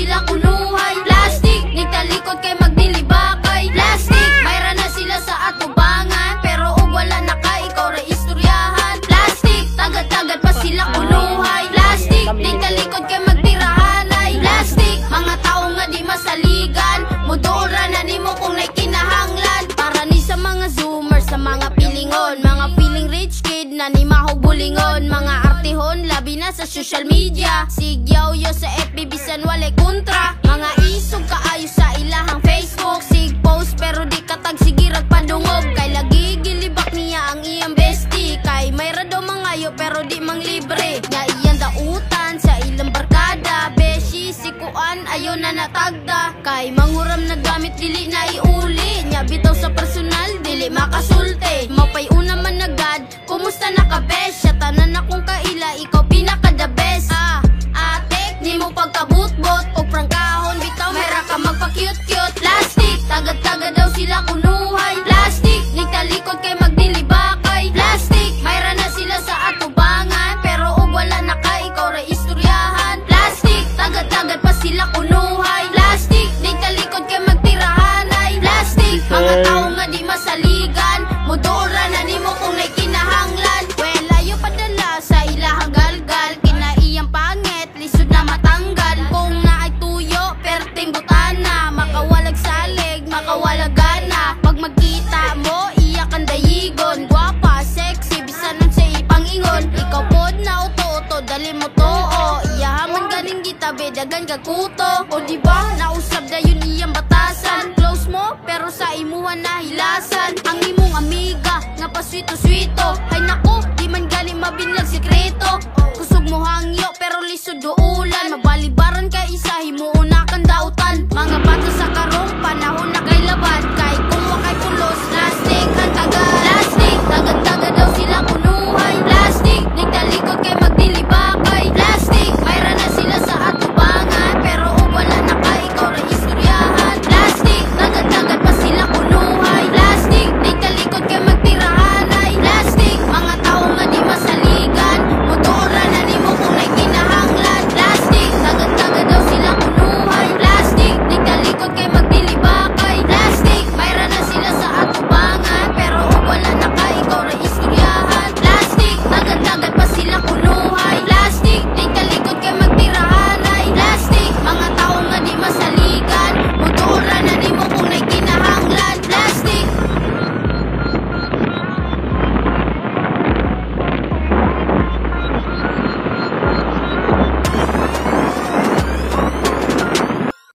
sila kunuhay. Plastic, nagtalikod kay magdilibakay. Plastic, mayra na sila sa atubangan, pero ug wala na ka ikaw ra istoryahan. Plastic, tagad-tagad pa sila kunuhay. Plastic, nagtalikod kay magtirahanay. Plastic, mga tao nga di masaligan, mudura na nimo kung naikinahanglan. Para ni sa mga zoomer, sa mga pilingon, mga feeling rich kid na ni mahog bulingon, mga artihon labi na sa social media, sigyaw yo sa FB bisan walay kontra, mga isog kaayo sa ilahang Facebook, sig post pero di katag sigirag padungog, kay lagi gilibak niya ang iyang bestie, kay mayra daw mangayo pero di mang libre, nya iyang dautan sa ilang barkada, beshi sikuan ayo na natagda, kay manguram na gamit dili na iuli, nya bitaw sa personal dili makasulti, mapay una man nagad, kumusta na ka besh, siya tanan akong kaila, ikaw pinaka the best. Atek, di mo pagkabutbot o prangkahon, bitaw mera ka magpa-cute-cute. Plastic, tagad-tagad daw sila kunuhay. Plastic, nagtalikod kay magdilibakay. Plastic, mayra na sila sa atubangan, pero ug wala na ka ikaw ra istoryahan. Plastic, tagad-tagad pa sila kunuhay. Plastic, nagtalikod kay magtirahanay. Plastic, mga tao nga di masaligan, mudura na nimo kung naikinahanglan. Well, ayo padala sa ilahang galgal, kinaiyang pangit, lisod na matanggal. Kung naay tuyo, perting butana, makawalag salig, makawalag gana. Pag magkita mo, iyak ang dayigon, gwapa, sexy, bisan nun sa ipangingon. Ikaw pod na uto-uto, dali mo to, o iyahaman ganing gitabi, dagan kakuto. O diba, nausab da yun iyang batasan, close mo, pero sa imuhan na hilasan. Ang imong amiga, nga paswito